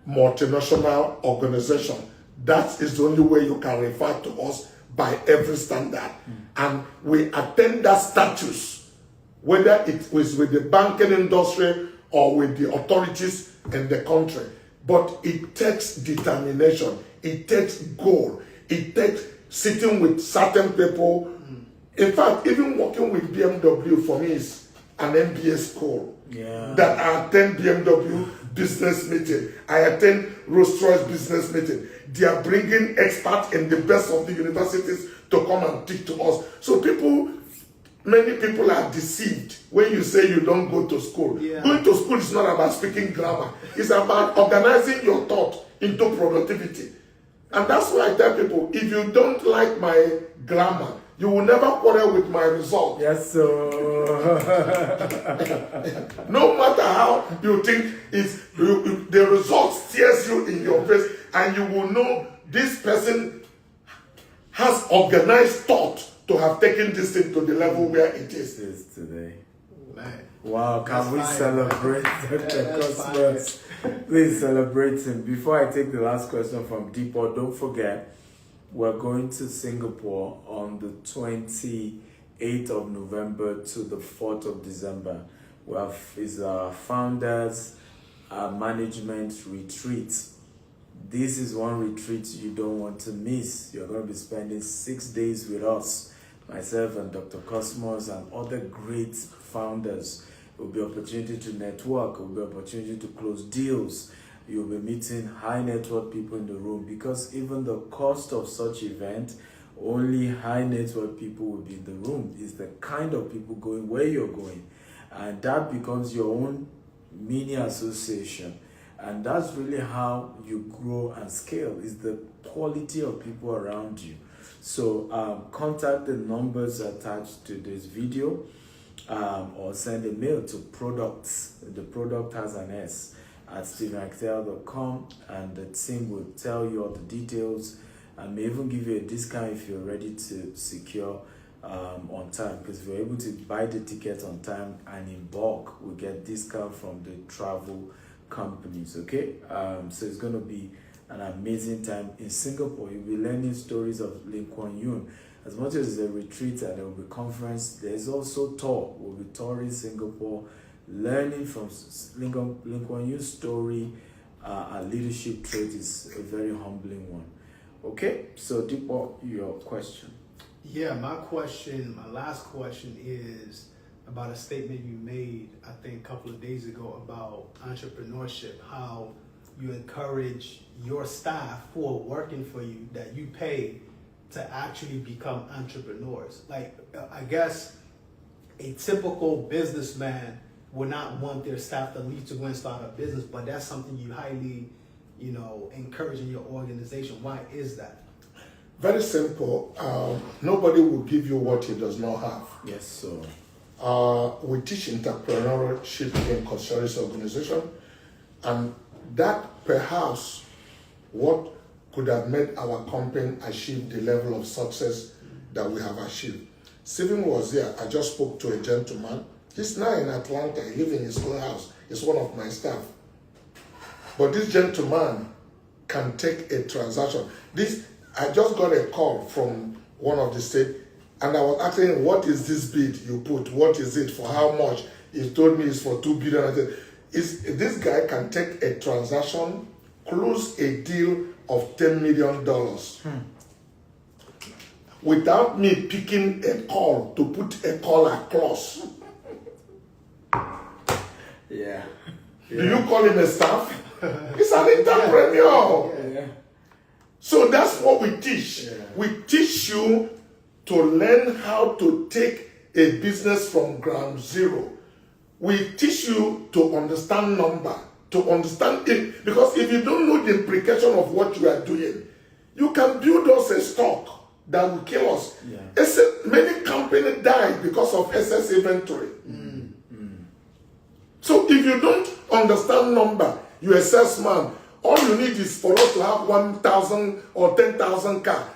multinational organization. That is the only way you can refer to us by every standard. And we attain that status, whether it was with the banking industry or with the authorities in the country. But it takes determination. It takes goal. It takes sitting with certain people. In fact, even working with BMW for me is an MBA school. Yeah. That I attend BMW business meeting. I attend Rolls-Royce business meeting. They are bringing experts in the best of the universities to come and teach to us. So many people are deceived when you say you don't go to school. Yeah. Going to school is not about speaking grammar. It's about organizing your thought into productivity. And that's why I tell people, if you don't like my grammar, you will never quarrel with my result. Yes, sir. No matter how you think the result stares you in your face, and you will know this person has organized thought to have taken this thing to the level where it is. It is today. Man. Wow, can That's we fire. celebrate Dr. That's Cosmos? Please celebrate him. Before I take the last question from Dipo, don't forget, we're going to Singapore on the 28th of November to the 4th of December. We have his founders management retreat. This is one retreat you don't want to miss. You're going to be spending 6 days with us, myself and Dr. Cosmos and other great founders. It will be opportunity to network. It will be opportunity to close deals. You'll be meeting high net worth people in the room, because even the cost of such event, only high net worth people will be in the room. It's the kind of people going where you're going. And that becomes your own mini association. And that's really how you grow and scale, is the quality of people around you. So contact the numbers attached to this video, or send a mail to products. The product has an S at stevenactel.com, and the team will tell you all the details and may even give you a discount if you're ready to secure on time, because if you're able to buy the ticket on time and in bulk, we get discount from the travel companies. Okay, so it's going to be an amazing time in Singapore. You'll be learning stories of Lee Kuan Yew. As much as the retreat and there will be conference, there's also tour. We'll be touring Singapore, learning from Lee Kuan Yew's story. And leadership trait is a very humbling one. Okay, so Dipo, your question. Yeah, my last question is about a statement you made, I think, a couple of days ago about entrepreneurship, how you encourage your staff who are working for you, that you pay to actually become entrepreneurs. Like, I guess a typical businessman would not want their staff to leave to go and start a business, but that's something you highly, encourage in your organization. Why is that? Very simple. Nobody will give you what he does not have. Yes, so. We teach entrepreneurship in Consortium organization, and that perhaps what could have made our company achieve the level of success that we have achieved. Stephen was there. I just spoke to a gentleman. He's now in Atlanta. He lives in his own house. He's one of my staff. But this gentleman can take a transaction. I just got a call from one of the state, and I was asking, what is this bid you put? What is it for? How much? He told me it's for 2 billion. I said, this guy can take a transaction, close a deal of $10 million without me picking a call to put a call across. Yeah. Do you call him a staff? He's an entrepreneur. Yeah. So that's what we teach. Yeah. We teach you to learn how to take a business from ground zero. We teach you to understand number, to understand it. Because if you don't know the implication of what you are doing, you can build us a stock that will kill us. Yeah. Many companies die because of excess inventory. So if you don't understand number, you a salesman, all you need is for us to have 1,000 or 10,000 car.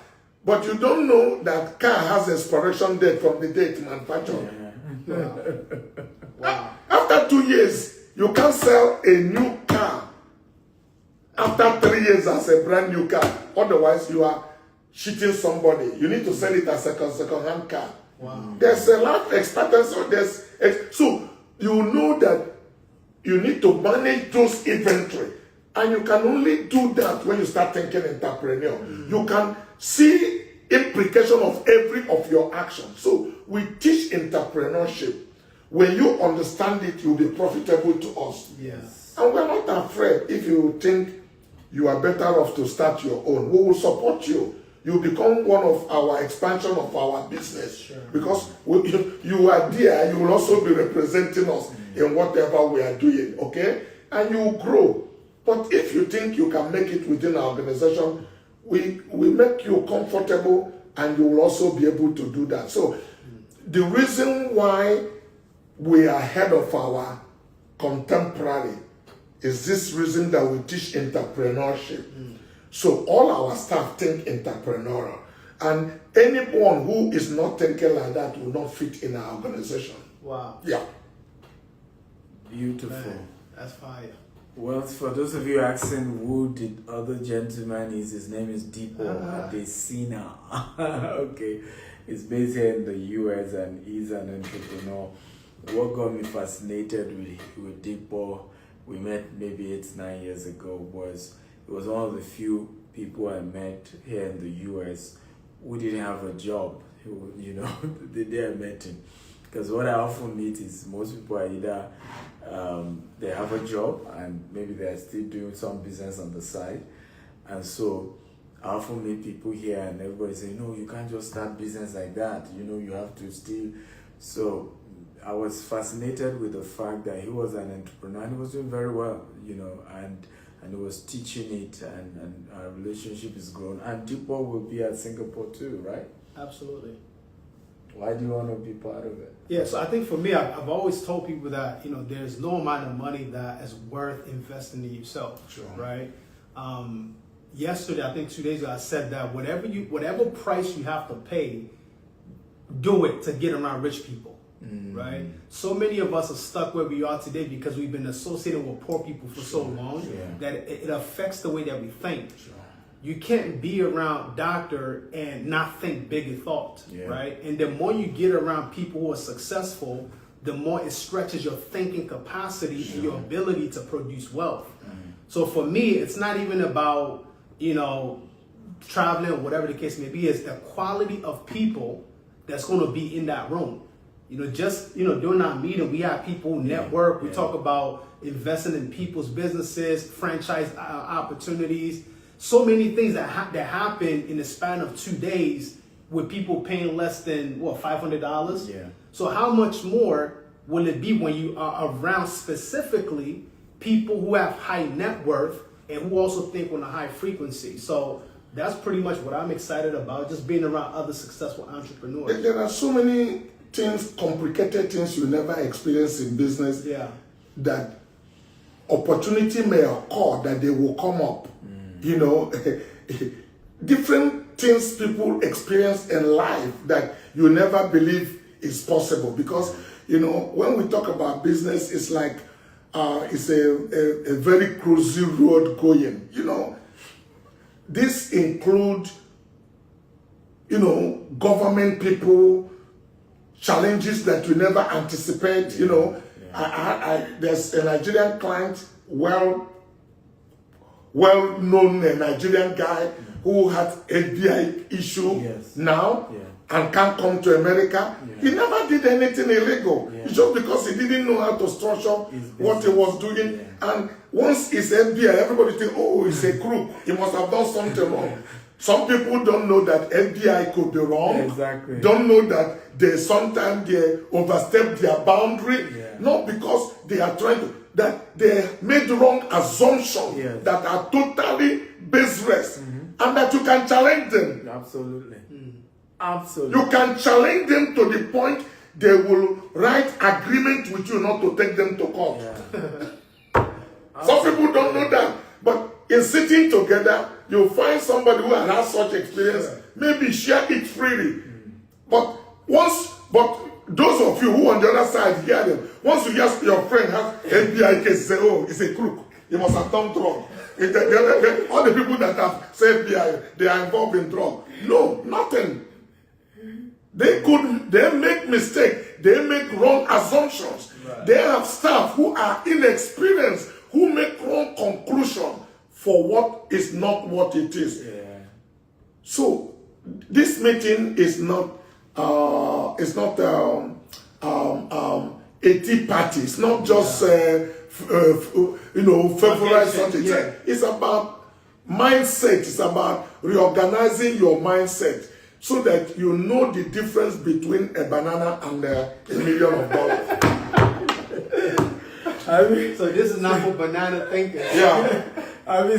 But you don't know that car has expiration date from the date manufactured. Yeah. Wow. After 2 years, you can't sell a new car after 3 years as a brand new car. Otherwise, you are cheating somebody. You need to sell it as a second-hand car. Wow. There's a life expectancy. So you know that you need to manage those inventory. And you can only do that when you start thinking entrepreneur. You can see implication of every of your actions. So we teach entrepreneurship. When you understand it, you'll be profitable to us. Yes. And we're not afraid. If you think you are better off to start your own, we will support you. You become one of our expansion of our business. Sure. Because you are there, you will also be representing us in whatever we are doing, okay? And you will grow. But if you think you can make it within our organization, we make you comfortable, and you will also be able to do that. So the reason why we are ahead of our contemporary is this reason that we teach entrepreneurship. So all our staff think entrepreneurial. And anyone who is not thinking like that will not fit in our organization. Wow. Yeah. Beautiful. Man, that's fire. Well, for those of you asking who the other gentleman is, his name is Dipo Adesina. Okay. He's based here in the US and he's an entrepreneur. What got me fascinated with Dipo, we met maybe 8-9 years ago, was it was one of the few people I met here in the US who didn't have a job, you know, the day I met him. Because what I often meet is most people are either they have a job and maybe they're still doing some business on the side. And so I often meet people here and everybody say, no, you can't just start business like that. You know, you have to still. So I was fascinated with the fact that he was an entrepreneur and he was doing very well, you know, and he was teaching it, and our relationship is grown. And Dipo will be at Singapore too, right? Absolutely. Why do you want to be part of it? Yeah, so I think for me, I've always told people that, you know, there's no amount of money that is worth investing in yourself, Sure. right? Yesterday, I think 2 days ago, I said that whatever price you have to pay, do it to get around rich people, right? So many of us are stuck where we are today because we've been associated with poor people for so long that it affects the way that we think. Sure. You can't be around doctor and not think bigger thought, right? And the more you get around people who are successful, the more it stretches your thinking capacity and your ability to produce wealth. So for me, it's not even about, you know, traveling or whatever the case may be. It's the quality of people that's going to be in that room. You know, just, you know, during our meeting, we have people network. We talk about investing in people's businesses, franchise opportunities. So many things that happen in the span of 2 days with people paying less than, what, $500? Yeah. So how much more will it be when you are around specifically people who have high net worth and who also think on a high frequency? So that's pretty much what I'm excited about, just being around other successful entrepreneurs. There are so many things, complicated things you never experience in business that opportunity may occur, that they will come up. You know, different things people experience in life that you never believe is possible. Because, you know, when we talk about business, it's like it's a very cruisy road going. You know, this includes government people, challenges that you never anticipate. There's a Nigerian client, well-known Nigerian guy who had FBI issue now and can't come to America. He never did anything illegal. It's just because he didn't know how to structure what he was doing. And once it's FBI, everybody think, oh, he's a crook. He must have done something wrong. Some people don't know that FBI could be wrong. Exactly. Don't know that sometimes they overstep their boundary. Not because they are trying to, that they made wrong assumptions that are totally baseless, and that you can challenge them. Absolutely. Absolutely. You can challenge them to the point they will write agreement with you not to take them to court. Some people don't know that, but in sitting together, you'll find somebody who has had such experience, maybe share it freely. But those of you who on the other side hear them, once you hear your friend has FBI case, say, oh, it's a crook. He must have done drug. All the people that have said FBI, they are involved in drug. No, nothing. They make mistake. They make wrong assumptions. Right. They have staff who are inexperienced, who make wrong conclusion for what is not what it is. So this meeting is not a tea party. It's not just favorite something. It's about mindset. It's about reorganizing your mindset so that you know the difference between a banana and $1 million. So this is not for banana thinkers.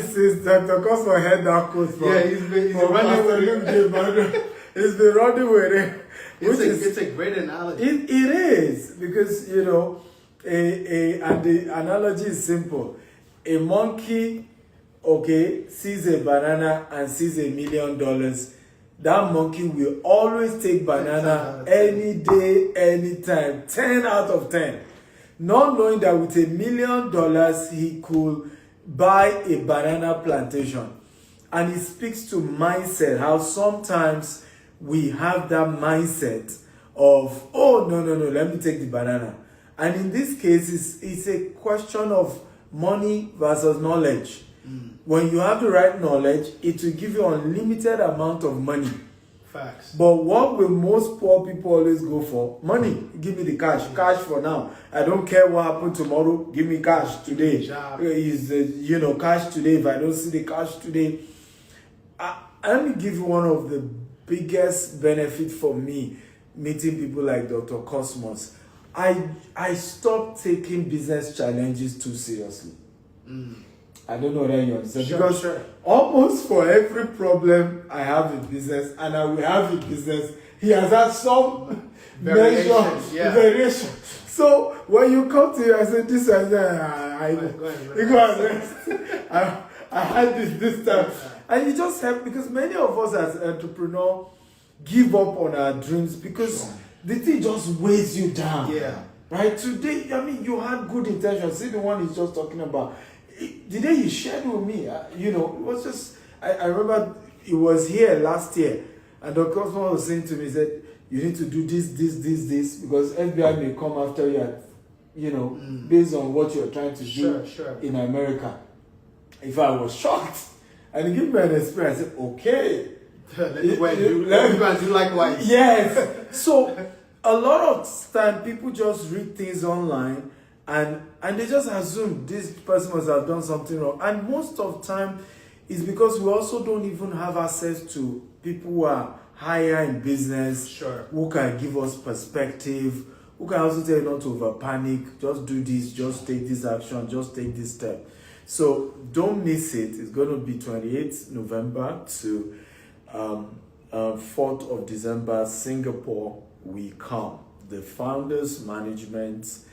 Since Dr. Cosmo had that quote from, he's been running with it. He's been running with it. It's a great analogy. It is, because, and the analogy is simple. A monkey, sees a banana and sees $1 million. That monkey will always take banana any day, anytime, 10 out of 10. Not knowing that with $1 million, he could buy a banana plantation. And it speaks to mindset, how sometimes we have that mindset of, oh, no, let me take the banana. And in this case, it's a question of money versus knowledge. When you have the right knowledge, it will give you unlimited amount of money. Facts. But what will most poor people always go for? Money. Give me the cash. Cash for now. I don't care what happens tomorrow. Give me cash today. Cash today. If I don't see the cash today. Let me give you one of the biggest benefits for me meeting people like Dr. Cosmos. I stopped taking business challenges too seriously. I don't know whether you understand. Because almost for every problem I have in business, and I will have in business, he has had some variation. So when you come to you, I say, this is I had this time. And you just help, because many of us as entrepreneurs give up on our dreams because the thing just weighs you down. Right? Today, you had good intentions. See the one he's just talking about. The day he shared with me, it was just, I remember it was here last year, and Dr. Cosmo was saying to me, he said, you need to do this, because FBI may come after you, based on what you're trying to do in America. If I was shocked, and he gave me an experience, I said, okay. Let me do likewise. Yes. So, a lot of time, people just read things online, and they just assume this person must have done something wrong. And most of the time, it's because we also don't even have access to people who are higher in business, who can give us perspective, who can also tell you not to over panic, just do this, just take this action, just take this step. So don't miss it. It's going to be 28th November to 4th of December, Singapore. We come. The Founders Management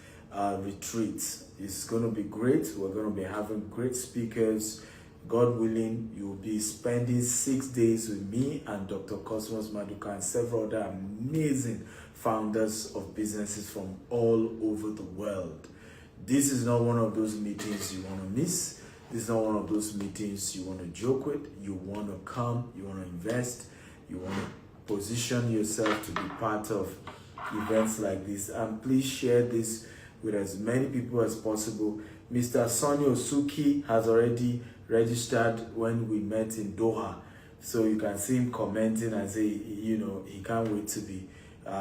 retreat is going to be great. We're going to be having great speakers. God willing, you'll be spending 6 days with me and Dr. Cosmos Maduka and several other amazing founders of businesses from all over the world. This is not one of those meetings you want to miss. This is not one of those meetings you want to joke with. You want to come, you want to invest, you want to position yourself to be part of events like this. And please share this with as many people as possible. Mr. Sonny Osuki has already registered when we met in Doha. So you can see him commenting and say, you know, he can't wait to be,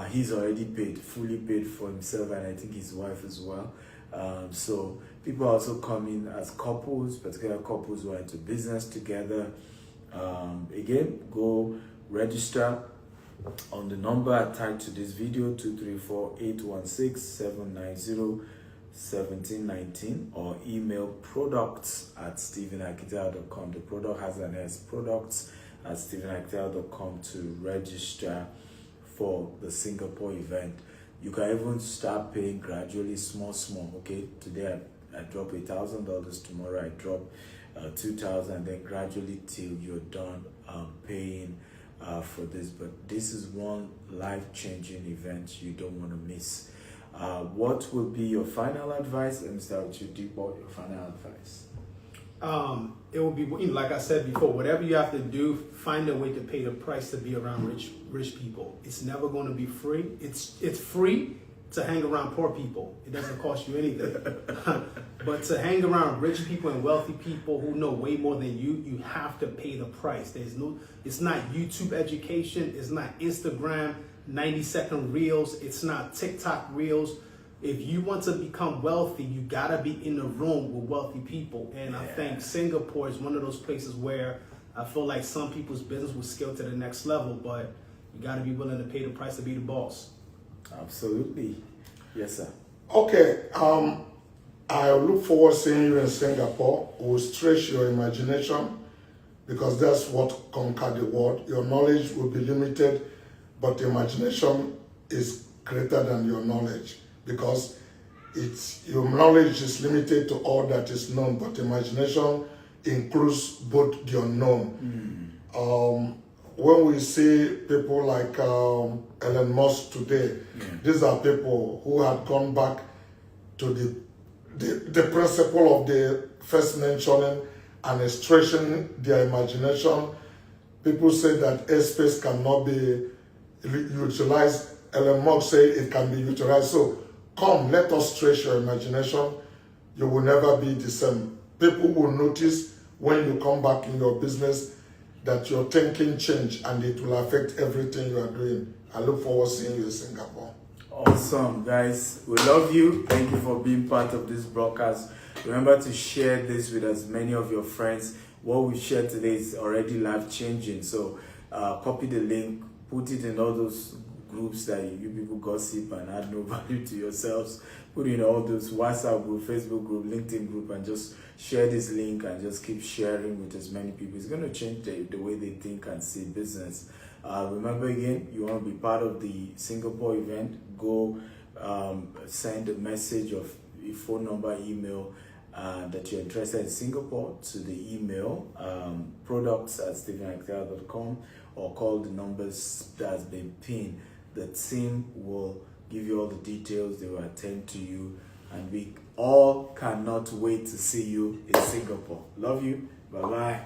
he's already paid, fully paid for himself, and I think his wife as well. So people are also coming as couples, particular couples who are into business together. Again, go register on the number attached to this video, 234-816-790-1719, or email products@stephenakintayo.com. The product has an S, products@stephenakintayo.com to register for the Singapore event. You can even start paying gradually, small, okay? Today I drop $1,000, tomorrow I drop 2,000, then gradually till you're done paying for this. But this is one life-changing event you don't want to miss. What will be your final advice? Let me start with you, Dipo. Your final advice. It will be, like I said before, whatever you have to do, find a way to pay the price to be around rich people. It's never going to be free. It's free to hang around poor people. It doesn't cost you anything. But to hang around rich people and wealthy people who know way more than you, you have to pay the price. It's not YouTube education. It's not Instagram 90-second reels. It's not TikTok reels. If you want to become wealthy, you gotta be in the room with wealthy people. And I think Singapore is one of those places where I feel like some people's business will scale to the next level, but you gotta be willing to pay the price to be the boss. Absolutely. Yes, sir. Okay. I look forward to seeing you in Singapore. We'll stretch your imagination because that's what conquered the world. Your knowledge will be limited, but imagination is greater than your knowledge, because your knowledge is limited to all that is known, but imagination includes both the unknown. When we see people like Elon Musk today, these are people who had gone back to the principle of the first mentioning and stretching their imagination. People say that airspace cannot be utilized. Elon Musk said it can be utilized. So come, let us stretch your imagination. You will never be the same. People will notice when you come back in your business that your thinking change, and it will affect everything you are doing. I look forward to seeing you in Singapore. Awesome, guys. We love you. Thank you for being part of this broadcast. Remember to share this with as many of your friends. What we shared today is already life-changing. So copy the link, put it in all those groups that you people gossip and add no value to yourselves. Put in all those WhatsApp group, Facebook group, LinkedIn group, and just share this link and just keep sharing with as many people. It's going to change the way they think and see business. Remember again, you want to be part of the Singapore event, go send a message of your phone number, email that you're interested in Singapore to the email products@stephenakintayo.com, or call the numbers that's been pinned. The team will give you all the details. They will attend to you, and we all cannot wait to see you in Singapore. Love you. Bye-bye.